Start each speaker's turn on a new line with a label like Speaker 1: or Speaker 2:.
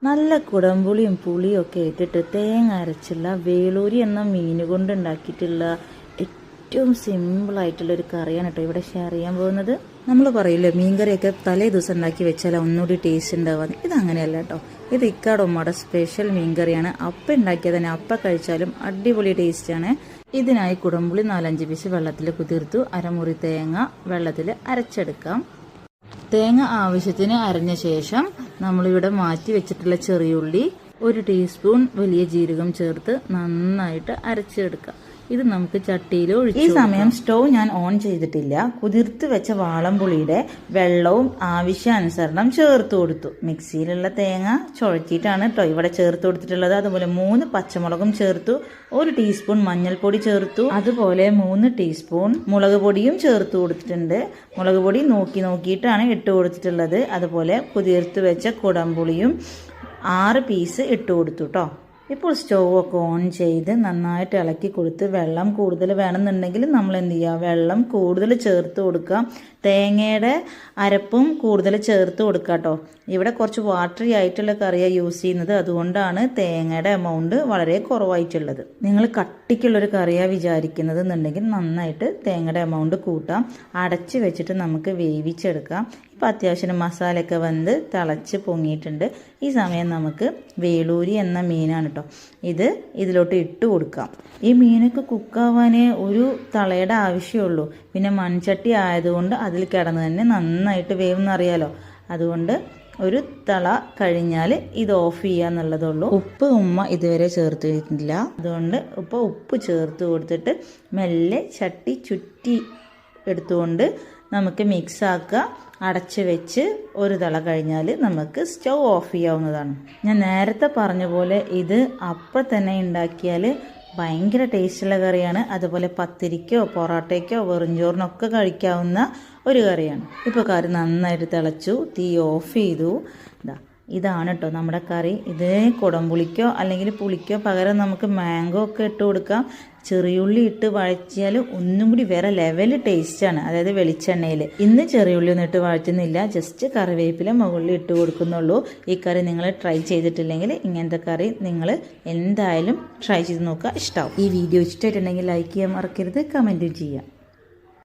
Speaker 1: നല്ല കുടംപുളിയും പുളിയും ഒക്കെ ഇട്ടിട്ട് തേങ്ങ അരച്ചുള്ള വേളൂരി എന്ന മീൻ കൊണ്ട് ഉണ്ടാക്കിയിട്ടുള്ള ഏറ്റവും സിമ്പിളായിട്ടുള്ളൊരു കറിയാണ് കേട്ടോ ഇവിടെ ഷെയർ ചെയ്യാൻ പോകുന്നത്. നമ്മൾ പറയില്ലേ മീൻകറിയൊക്കെ തലേ ദിവസം ഉണ്ടാക്കി വെച്ചാൽ ഒന്നുകൂടി ടേസ്റ്റ് ഉണ്ടാവാന്ന്. ഇതങ്ങനെയല്ല കേട്ടോ. ഇത് ഇക്കാടുമ്മയുടെ സ്പെഷ്യൽ മീൻകറിയാണ്. അപ്പം ഉണ്ടാക്കിയാൽ തന്നെ അപ്പം കഴിച്ചാലും അടിപൊളി ടേസ്റ്റാണ്. ഇതിനായി കുടംപുളി 4-5 പീസ് വെള്ളത്തിൽ കുതിർത്തു. അരമുറി തേങ്ങ വെള്ളത്തിൽ അരച്ചെടുക്കാം. തേങ്ങ ആവശ്യത്തിന് അരഞ്ഞ ശേഷം നമ്മളിവിടെ മാറ്റി വെച്ചിട്ടുള്ള ചെറിയുള്ളി 1 ടീസ്പൂൺ വലിയ ജീരകം ചേർത്ത് നന്നായിട്ട് അരച്ചെടുക്കാം. ഇത് നമുക്ക് ചട്ടിയിൽ ഒഴിച്ചു. ഈ സമയം സ്റ്റൗ ഞാൻ ഓൺ ചെയ്തിട്ടില്ല. കുതിർത്ത് വെച്ച വാളംപുളിയുടെ വെള്ളവും ആവശ്യാനുസരണം ചേർത്ത് കൊടുത്തു. മിക്സിയിലുള്ള തേങ്ങ ചുഴറ്റിയിട്ടാണ് കേട്ടോ ഇവിടെ ചേർത്ത് കൊടുത്തിട്ടുള്ളത്. അതുപോലെ 3 പച്ചമുളകും ചേർത്തു. 1 ടീസ്പൂൺ മഞ്ഞൾപ്പൊടി ചേർത്തു. അതുപോലെ 3 ടീസ്പൂൺ മുളക് പൊടിയും ചേർത്ത് കൊടുത്തിട്ടുണ്ട്. മുളക് പൊടി നോക്കിയിട്ടാണ് ഇട്ട് കൊടുത്തിട്ടുള്ളത്. അതുപോലെ കുതിർത്ത് വെച്ച കുടംപുളിയും 6 പീസ് ഇട്ട് കൊടുത്തു കേട്ടോ. ഇപ്പോൾ സ്റ്റൗ ഒക്കെ ഓൺ ചെയ്ത് നന്നായിട്ട് ഇളക്കി കൊടുത്ത് വെള്ളം കൂടുതൽ വേണമെന്നുണ്ടെങ്കിൽ നമ്മൾ എന്ത് ചെയ്യുക, വെള്ളം കൂടുതൽ ചേർത്ത് കൊടുക്കുക. തേങ്ങയുടെ അരപ്പും കൂടുതൽ ചേർത്ത് കൊടുക്കുക കേട്ടോ. ഇവിടെ കുറച്ച് വാട്ടറി ആയിട്ടുള്ള കറിയാണ് യൂസ് ചെയ്യുന്നത്. അതുകൊണ്ടാണ് തേങ്ങയുടെ എമൗണ്ട് വളരെ കുറവായിട്ടുള്ളത്. നിങ്ങൾ കട്ടിക്കുള്ളൊരു കറിയാണ് വിചാരിക്കുന്നത് എന്നുണ്ടെങ്കിൽ നന്നായിട്ട് തേങ്ങയുടെ എമൗണ്ട് കൂട്ടാം. അടച്ച് വെച്ചിട്ട് നമുക്ക് വേവിച്ചെടുക്കാം. ഇപ്പം അത്യാവശ്യം മസാലയൊക്കെ വന്ന് തിളച്ച് പൊങ്ങിയിട്ടുണ്ട്. ഈ സമയം നമുക്ക് വേളൂരി എന്ന മീനാണ് കേട്ടോ ഇത് ഇതിലോട്ട് ഇട്ട് കൊടുക്കാം. ഈ മീനൊക്കെ കുക്കാവാനേ ഒരു തളയുടെ ആവശ്യമുള്ളൂ. പിന്നെ മൺചട്ടി ആയതുകൊണ്ട് അതിൽ കിടന്ന് തന്നെ നന്നായിട്ട് വേവെന്നറിയാലോ. അതുകൊണ്ട് ഒരു തള കഴിഞ്ഞാൽ ഇത് ഓഫ് ചെയ്യുക എന്നുള്ളതുള്ളൂ. ഉപ്പ് ഉമ്മ ഇതുവരെ ചേർത്തിട്ടില്ല. അതുകൊണ്ട് ഇപ്പോൾ ഉപ്പ് ചേർത്ത് കൊടുത്തിട്ട് മെല്ലെ ചട്ടി ചുറ്റി എടുത്തുകൊണ്ട് നമുക്ക് മിക്സ് ആക്കുക. അടച്ച് വെച്ച് ഒരു തള കഴിഞ്ഞാൽ നമുക്ക് സ്റ്റൗ ഓഫ് ചെയ്യാവുന്നതാണ്. ഞാൻ നേരത്തെ പറഞ്ഞ പോലെ ഇത് അപ്പം തന്നെ ഉണ്ടാക്കിയാൽ ഭയങ്കര ടേസ്റ്റുള്ള കറിയാണ്. അതുപോലെ പത്തിരിക്കോ പൊറോട്ടയ്ക്കോ വെറുംചോറിനൊക്കെ കഴിക്കാവുന്ന ഒരു കറിയാണ്. ഇപ്പോൾ കറി നന്നായിട്ട് തിളച്ചു. തീ ഓഫ് ചെയ്തു. ഇതാണ് കേട്ടോ നമ്മുടെ കറി. ഇത് കുടംപുളിക്കോ അല്ലെങ്കിൽ പുളിക്കോ പകരം നമുക്ക് മാംഗോ ഒക്കെ ഇട്ട് കൊടുക്കാം. ചെറിയുള്ളി ഇട്ട് വഴറ്റിയാൽ ഒന്നും കൂടി വേറെ ലെവൽ ടേസ്റ്റാണ്. അതായത് വെളിച്ചെണ്ണയിൽ. ഇന്ന് ചെറിയുള്ളി ഒന്നും ഇട്ട് വഴറ്റുന്നില്ല. ജസ്റ്റ് കറിവേപ്പില മുകളിൽ ഇട്ട് കൊടുക്കുന്നുള്ളൂ. ഈ കറി നിങ്ങൾ ട്രൈ ചെയ്തിട്ടില്ലെങ്കിൽ ഇങ്ങനത്തെ കറി നിങ്ങൾ എന്തായാലും ട്രൈ ചെയ്ത് നോക്കുക. ഇഷ്ടമാവും. ഈ വീഡിയോ ഇഷ്ടമായിട്ടുണ്ടെങ്കിൽ ലൈക്ക് ചെയ്യാൻ മറക്കരുത്. കമൻറ്റും ചെയ്യാം.